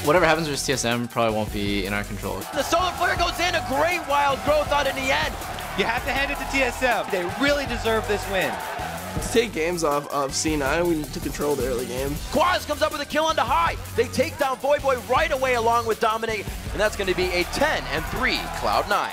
Whatever happens with TSM probably won't be in our control. The solar flare goes in, a great wild growth out in the end. You have to hand it to TSM. They really deserve this win. To take games off of C9, we need to control the early game. Quaz comes up with a kill on the high. They take down Voyboy right away along with Dominate, and that's going to be a 10-3 Cloud9.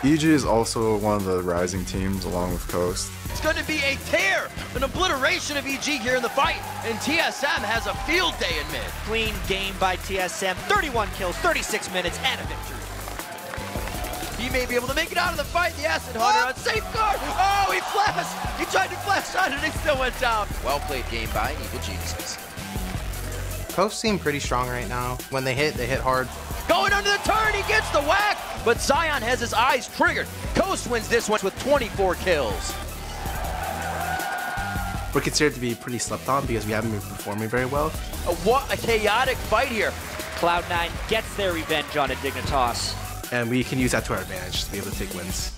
EG is also one of the rising teams along with Coast. It's going to be a tear, an obliteration of EG here in the fight, and TSM has a field day in mid. Clean game by TSM, 31 kills, 36 minutes, and a victory. He may be able to make it out of the fight. The Acid Hunter on safeguard. Oh, he flashed. He tried to flash on it and it still went down. Well played game by Evil Geniuses. Coast seem pretty strong right now. When they hit hard. Going under the turn, he gets the whack, but Zion has his eyes triggered. Coast wins this one with 24 kills. We're considered to be pretty slept on because we haven't been performing very well. What a chaotic fight here. Cloud9 gets their revenge on Indignitas. And we can use that to our advantage to be able to take wins.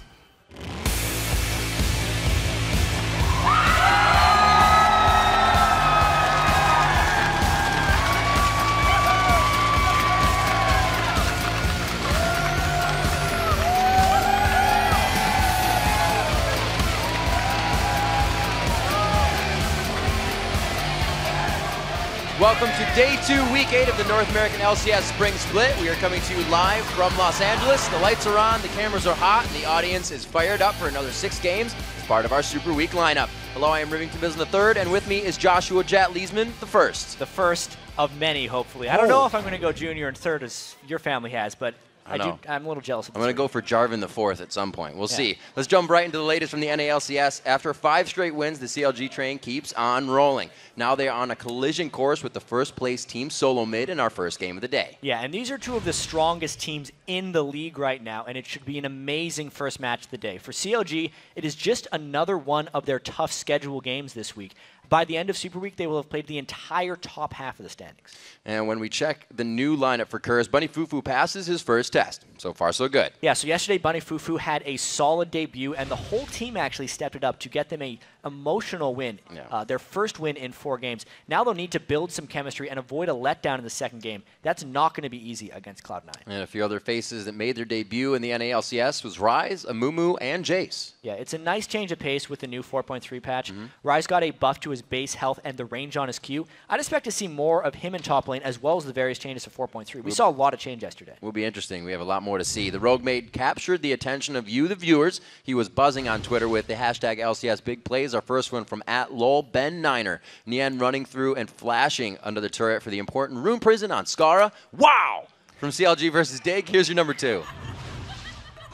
Welcome to Day 2, Week 8 of the North American LCS Spring Split. We are coming to you live from Los Angeles. The lights are on, the cameras are hot, and the audience is fired up for another 6 games as part of our Super Week lineup. Hello, I am Rivington Bisson III, and with me is Joshua Jet Leesman, the first. The first of many, hopefully. I don't know if I'm going to go junior and third as your family has, but I'm a little jealous of this. I'm going to go for Jarvan the fourth at some point. We'll see. Let's jump right into the latest from the NA LCS. After 5 straight wins, the CLG train keeps on rolling. Now they are on a collision course with the first place team Solo Mid in our first game of the day. Yeah, and these are 2 of the strongest teams in the league right now, and it should be an amazing first match of the day. For CLG, it is just another one of their tough schedule games this week. By the end of Super Week, they will have played the entire top half of the standings. And when we check the new lineup for Curse, Bunny Fufu passes his first test. So far, so good. Yeah, so yesterday, Bunny Fufu had a solid debut, and the whole team actually stepped it up to get them a emotional win, their first win in 4 games. Now they'll need to build some chemistry and avoid a letdown in the second game. That's not going to be easy against Cloud9. And a few other faces that made their debut in the NA LCS was Rise, Amumu, and Jace. Yeah, it's a nice change of pace with the new 4.3 patch. Rise got a buff to his base health and the range on his Q. I'd expect to see more of him in top lane as well as the various changes to 4.3. We saw a lot of change yesterday. Will be interesting. We have a lot more to see. The Rogue Maid captured the attention of you, the viewers. He was buzzing on Twitter with the hashtag LCS Big Plays. Our first one from @LolBen9er. Nian running through and flashing under the turret for the important Rune Prison on Skara. Wow! From CLG versus Dig, here's your number 2.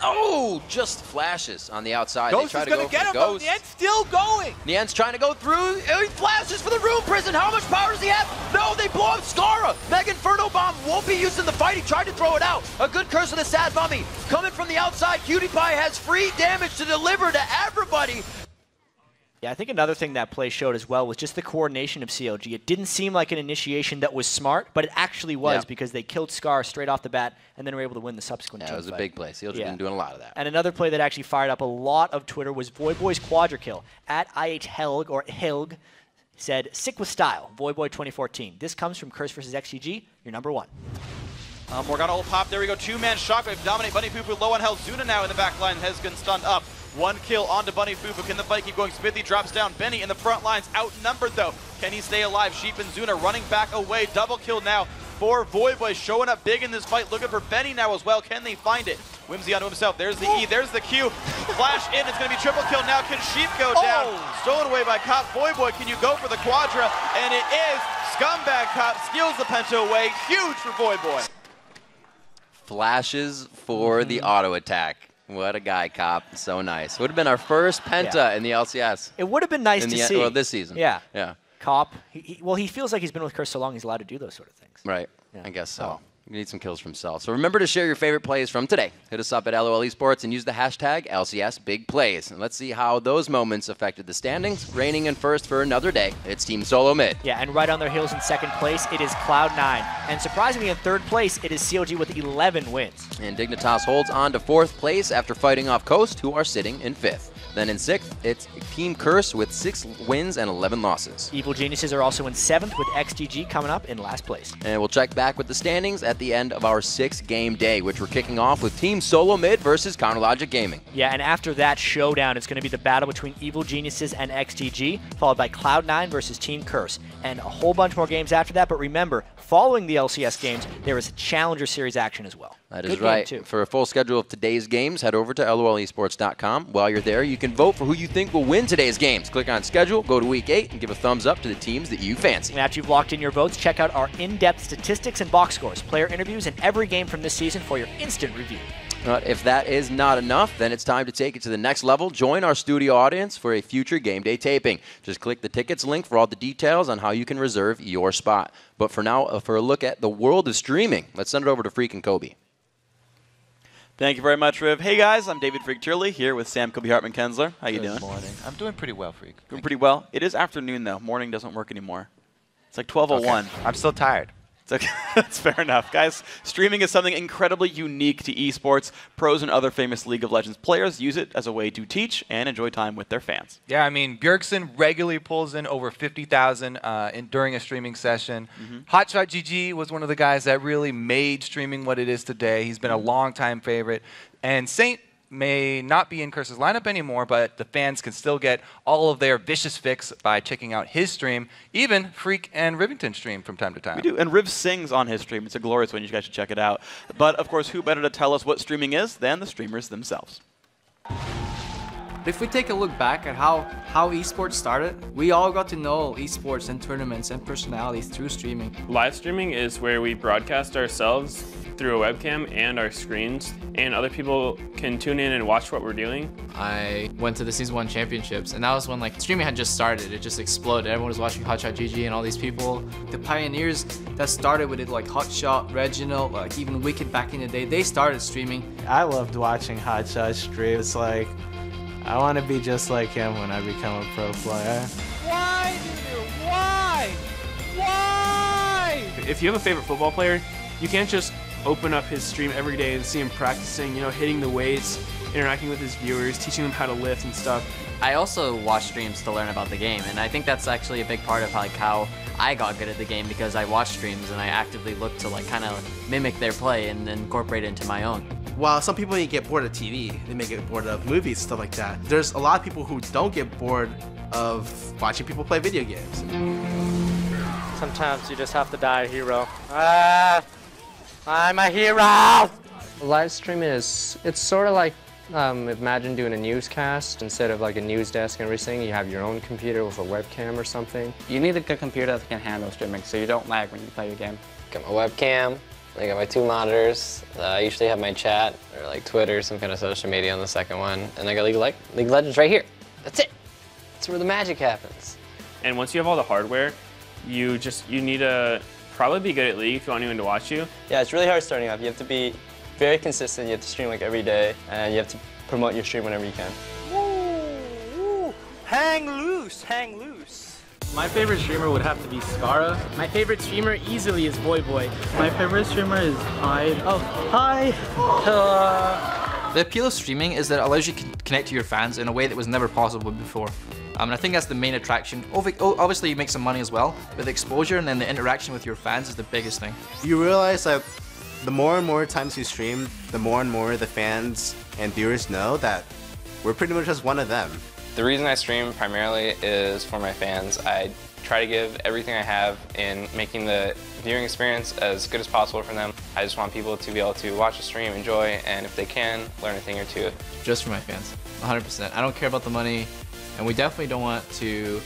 Oh, just flashes on the outside. Ghost is going to get him, but Nian's still going. Nian's trying to go through. He flashes for the Rune Prison. How much power does he have? No, they blow up Skara. Mega Inferno Bomb won't be used in the fight. He tried to throw it out. A good curse of the Sad Mummy. Coming from the outside, Cutie Pie has free damage to deliver to everybody. Yeah, I think another thing that play showed as well was just the coordination of CLG. It didn't seem like an initiation that was smart, but it actually was because they killed Scar straight off the bat and then were able to win the subsequent team it was fight. A big play. CLG been doing a lot of that. And another play that actually fired up a lot of Twitter was Voyboy's quadra kill. @IHHelg, or Helg, said, "Sick with style, Voyboy 2014. This comes from Curse vs. XGG, your number 1. Morgana will pop. There we go. 2-man shockwave. Dominate. Bunny Fufu low on health. Zuna now in the back line has been stunned up. 1 kill onto Bunny Fufu. Can the fight keep going? Smithy drops down. Benny in the front lines. Outnumbered though. Can he stay alive? Sheep and Zuna running back away. Double kill now for Voyboy. Showing up big in this fight. Looking for Benny now as well. Can they find it? Whimsy onto himself. There's the E. There's the Q. Flash in. It's going to be triple kill now. Can Sheep go down? Stolen away by Cop. Voyboy, can you go for the quadra? And it is. Scumbag Cop steals the penta away. Huge for Voyboy. Flashes for the auto attack. What a guy, Cop. So nice. Would have been our first penta in the LCS. It would have been nice to see. Well, this season. Yeah. Yeah. Cop. He feels like he's been with Curse so long he's allowed to do those sort of things. Right. Yeah. I guess so. You need some kills from Cell. So remember to share your favorite plays from today. Hit us up at LOL Esports and use the hashtag LCS Big Plays. And let's see how those moments affected the standings. Reigning in first for another day, it's Team Solo Mid. Yeah, and right on their heels in second place, it is Cloud9. And surprisingly, in third place, it is CLG with 11 wins. And Dignitas holds on to fourth place after fighting off Coast, who are sitting in fifth. Then in 6th, it's Team Curse with 6 wins and 11 losses. Evil Geniuses are also in 7th with XDG coming up in last place. And we'll check back with the standings at the end of our 6-game day, which we're kicking off with Team Solo Mid versus Counterlogic Gaming. Yeah, and after that showdown, it's going to be the battle between Evil Geniuses and XDG, followed by Cloud9 versus Team Curse. And a whole bunch more games after that, but remember, following the LCS games, there is a Challenger Series action as well. That is right. For a full schedule of today's games, head over to lolesports.com. While you're there, you can vote for who you think will win today's games. Click on schedule, go to week 8, and give a thumbs up to the teams that you fancy. And after you've locked in your votes, check out our in-depth statistics and box scores, player interviews, and every game from this season for your instant review. If that is not enough, then it's time to take it to the next level. Join our studio audience for a future game day taping. Just click the tickets link for all the details on how you can reserve your spot. But for now, for a look at the world of streaming, let's send it over to Freak and Kobe. Thank you very much, Riv. Hey guys, I'm David Freak Turley here with Sam Kobe Hartman-Kensler. How you doing? Good morning. I'm doing pretty well, Freak. Doing pretty well. It is afternoon though. Morning doesn't work anymore. It's like 12:01. Okay. I'm still tired. That's fair enough. Guys, streaming is something incredibly unique to esports. Pros and other famous League of Legends players use it as a way to teach and enjoy time with their fans. Yeah, I mean, Bjergsen regularly pulls in over 50,000 during a streaming session. Hotshot GG was one of the guys that really made streaming what it is today. He's been a long-time favorite. And Saint may not be in Curse's lineup anymore, but the fans can still get all of their vicious fix by checking out his stream. Even Freak and Rivington stream from time to time. We do, and Riv sings on his stream. It's a glorious one. You guys should check it out. But, of course, who better to tell us what streaming is than the streamers themselves? If we take a look back at how esports started, we all got to know esports and tournaments and personalities through streaming. Live streaming is where we broadcast ourselves through a webcam and our screens, and other people can tune in and watch what we're doing. I went to the Season 1 Championships, and that was when like streaming had just started. It just exploded. Everyone was watching Hotshot GG and all these people. The pioneers that started with it, like Hotshot, Reginald, like even Wicked back in the day, they started streaming. I loved watching Hotshot stream. It's like, I want to be just like him when I become a pro player. Why, dude? Why? Why? If you have a favorite football player, you can't just open up his stream every day and see him practicing, you know, hitting the weights, interacting with his viewers, teaching them how to lift and stuff. I also watch streams to learn about the game, and I think that's actually a big part of like how I got good at the game, because I watch streams and I actively look to like kind of mimic their play and then incorporate it into my own. While some people may get bored of TV, they may get bored of movies, stuff like that, there's a lot of people who don't get bored of watching people play video games. Sometimes you just have to die a hero. I'm a hero! Live streaming is, it's sort of like, imagine doing a newscast. Instead of like a news desk and everything, you have your own computer with a webcam or something. You need a good computer that can handle streaming so you don't lag when you play your game. Got my webcam, I got my 2 monitors. I usually have my chat or like Twitter, some kind of social media on the second one. And I got League of Legends right here. That's it. That's where the magic happens. And once you have all the hardware, you need to probably be good at League if you want anyone to watch you. Yeah, it's really hard starting off. You have to be very consistent. You have to stream like every day, and you have to promote your stream whenever you can. Woo, woo. Hang loose, hang loose. My favorite streamer would have to be Skara. My favorite streamer easily is Boy. My favorite streamer is Hyde. Oh, hi! The appeal of streaming is that it allows you to connect to your fans in a way that was never possible before. And I think that's the main attraction. Obviously you make some money as well, but the exposure and then the interaction with your fans is the biggest thing. You realize that the more and more times you stream, the more and more the fans and viewers know that we're pretty much just one of them. The reason I stream primarily is for my fans. I try to give everything I have in making the viewing experience as good as possible for them. I just want people to be able to watch the stream, enjoy, and if they can, learn a thing or two. Just for my fans, 100%. I don't care about the money, and we definitely don't want to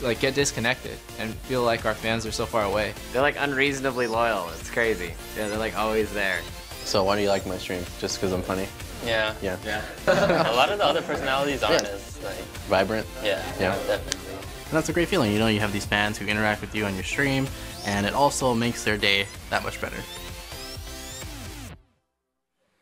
like get disconnected and feel like our fans are so far away. They're like unreasonably loyal. It's crazy. Yeah, they're like always there. So why do you like my stream? Just because I'm funny? Yeah. Yeah. A lot of the other personalities aren't as like vibrant. Yeah. Definitely. And that's a great feeling. You know, you have these fans who interact with you on your stream, and it also makes their day that much better.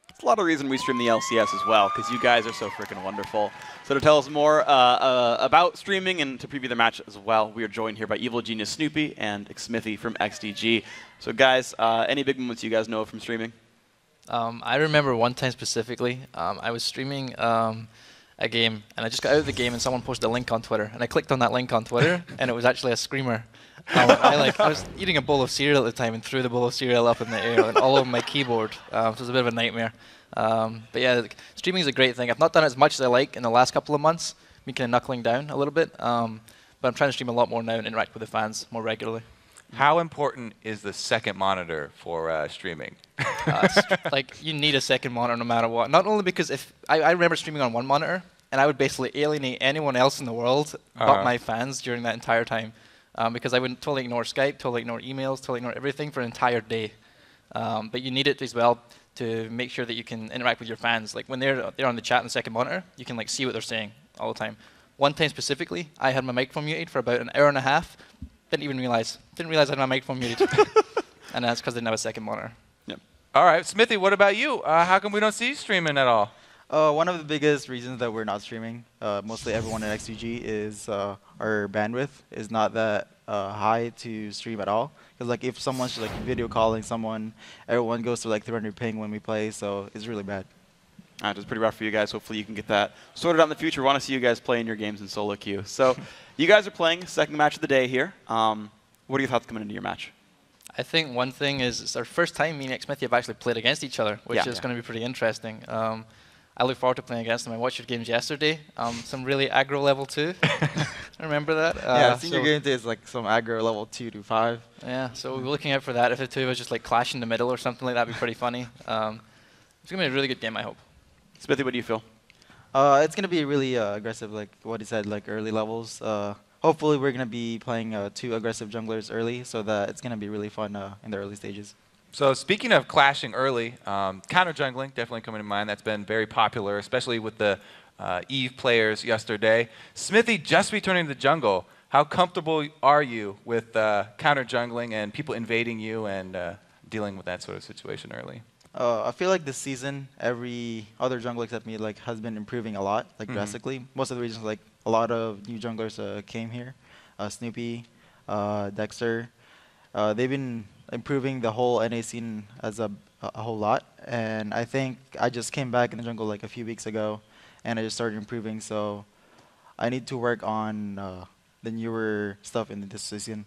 It's a lot of reason we stream the LCS as well, because you guys are so freaking wonderful. So to tell us more about streaming and to preview the match as well, we are joined here by Evil Genius Snoopy and Xmithy from XDG. So guys, any big moments you guys know from streaming? I remember one time specifically, I was streaming a game, and I just got out of the game, and someone posted a link on Twitter, and I clicked on that link on Twitter, and it was actually a screamer. I was eating a bowl of cereal at the time and threw the bowl of cereal up in the air and all over my keyboard. So it was a bit of a nightmare. But yeah, streaming is a great thing. I've not done it as much as I like in the last couple of months. Been kind of knuckling down a little bit. But I'm trying to stream a lot more now and interact with the fans more regularly. How important is the second monitor for streaming? Like, you need a second monitor no matter what. Not only because if I remember streaming on one monitor, and I would basically alienate anyone else in the world but my fans during that entire time. Because I would totally ignore Skype, totally ignore emails, totally ignore everything for an entire day. But you need it as well to make sure that you can interact with your fans. Like when they're on the chat on the second monitor, you can like see what they're saying all the time. One time specifically, I had my microphone muted for about an hour and a half. Didn't realize I had my microphone muted. And that's because I didn't have a second monitor. Yep. All right, Smithy, what about you? How come we don't see you streaming at all? One of the biggest reasons that we're not streaming, mostly everyone at XGG, is our bandwidth is not that high to stream at all. Because like if someone's like video calling someone, everyone goes to like 300 ping when we play, so it's really bad. It's pretty rough for you guys. Hopefully you can get that sorted out in the future. We want to see you guys play in your games in solo queue. So you guys are playing second match of the day here. What are your thoughts coming into your match? I think one thing is it's our first time me and Smithy have actually played against each other, which is going to be pretty interesting. I look forward to playing against them. I watched your games yesterday. Some really aggro level 2. Remember that? Yeah, senior game day is like some aggro level 2 to 5. Yeah, so we're looking out for that. If the two of us just like clash in the middle or something like that, would be pretty funny. It's going to be a really good game, I hope. Smithy, what do you feel? It's going to be really aggressive, like what he said, like early levels. Hopefully we're going to be playing 2 aggressive junglers early, so that it's going to be really fun in the early stages. So speaking of clashing early, counter jungling definitely coming to mind. That's been very popular, especially with the EVE players yesterday. Smithy just returning to the jungle. How comfortable are you with counter jungling and people invading you and dealing with that sort of situation early? I feel like this season, every other jungler except me has been improving a lot, like drastically. Most of the reasons, like a lot of new junglers came here. Snoopy, Dexter. They've been improving the whole NA scene as a whole lot, and I think I just came back in the jungle like a few weeks ago, and I just started improving, so I need to work on the newer stuff in this season.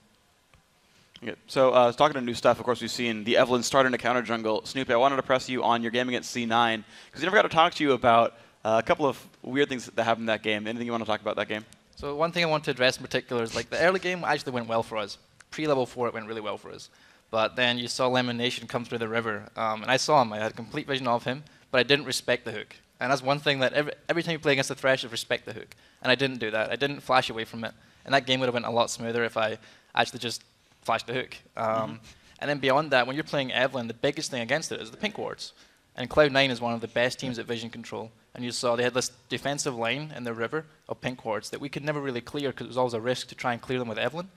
Okay. So talking to new stuff, of course, we've seen the Evelyn start into counter jungle. Snoopy, I wanted to press you on your game against C9, because we never got to talk to you about a couple of weird things that happened in that game. Anything you want to talk about that game? So one thing I want to address in particular is like the early game actually went well for us. Pre-level 4, it went really well for us. But then you saw Lemon Nation come through the river, and I saw him. I had complete vision of him, but I didn't respect the hook. And that's one thing that every time you play against the Thresh, is respect the hook. And I didn't do that. I didn't flash away from it. And that game would have went a lot smoother if I actually just flashed the hook. And then beyond that, when you're playing Evelyn, the biggest thing against it is the pink wards. And Cloud9 is one of the best teams at vision control. And you saw they had this defensive line in the river of pink wards that we could never really clear because it was always a risk to try and clear them with Evelyn,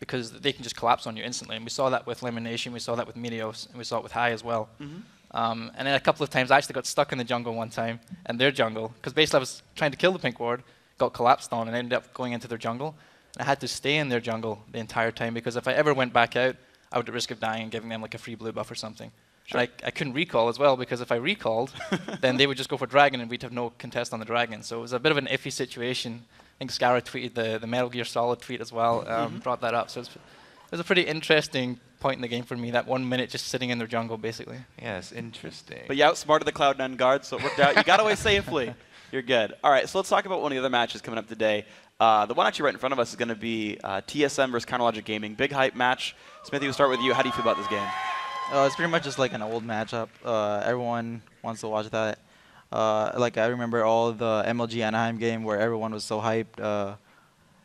because they can just collapse on you instantly. And we saw that with Lemon Nation, we saw that with Meteos, and we saw it with High as well. And then a couple of times I actually got stuck in the jungle one time, and their jungle, because basically I was trying to kill the pink ward, got collapsed on, and ended up going into their jungle. And I had to stay in their jungle the entire time, because if I ever went back out, I would at risk of dying and giving them like a free blue buff or something. Sure. And I couldn't recall as well, because if I recalled, then they would just go for dragon, and we'd have no contest on the dragon. So it was a bit of an iffy situation. I think Scara tweeted the Metal Gear Solid tweet as well, brought that up. So it was a pretty interesting point in the game for me, that 1 minute just sitting in their jungle, basically. Yes, interesting. But you outsmarted the Cloud9 guard, so it worked out. You got away safely. You're good. All right, so let's talk about one of the other matches coming up today. The one actually right in front of us is going to be TSM versus Counterlogic Gaming. Big hype match. Smithy, we'll start with you. How do you feel about this game? It's pretty much just like an old matchup. Everyone wants to watch that. Like I remember all the MLG Anaheim game where everyone was so hyped.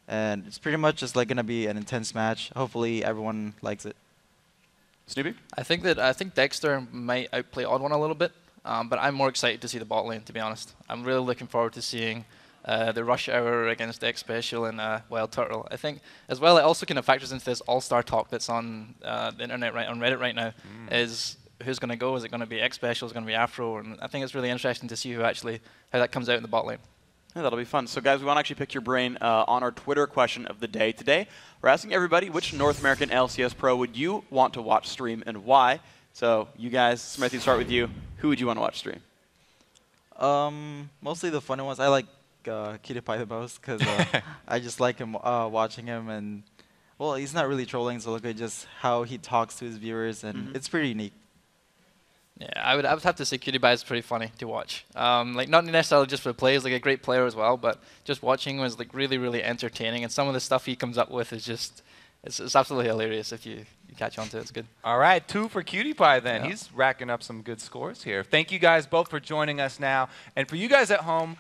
And it's pretty much just like going to be an intense match. Hopefully everyone likes it. Snoopy? I think Dexter might outplay Odd One a little bit, but I'm more excited to see the bot lane, to be honest. I'm really looking forward to seeing the Rush Hour against X Special and Wild Turtle. I think as well it also kind of factors into this all-star talk that's on the internet, on Reddit right now, is who's going to go? Is it going to be X Special? Is it going to be Afro? And I think it's really interesting to see how that comes out in the bot lane. Yeah, that'll be fun. So guys, we want to actually pick your brain on our Twitter question of the day. Today, we're asking everybody, which North American LCS Pro would you want to watch stream and why? So you guys, Smithy, start with you. Who would you want to watch stream? Mostly the funny ones. I like Cutie Pie the most because I just like him watching him, and well, he's not really trolling, so look at just how he talks to his viewers, and it's pretty unique. Yeah, I would have to say Cutie Pie is pretty funny to watch. Like not necessarily just for the play, he's like a great player as well, but just watching him was like really entertaining, and some of the stuff he comes up with is just it's absolutely hilarious if you catch on to it. It's good. All right, 2 for Cutie Pie then. Yeah. He's racking up some good scores here. Thank you guys both for joining us now. And for you guys at home,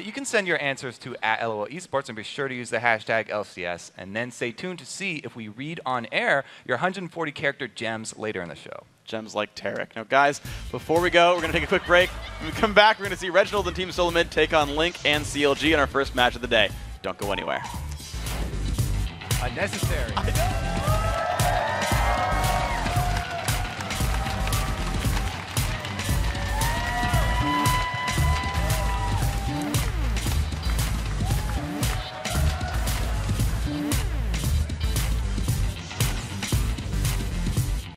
you can send your answers to @LOL Esports and be sure to use the hashtag LCS. And then stay tuned to see if we read on air your 140 character gems later in the show. Gems like Tarek. Now, guys, before we go, we're going to take a quick break. When we come back, we're going to see Reginald and Team Solo Mid take on Link and CLG in our first match of the day. Don't go anywhere. Unnecessary.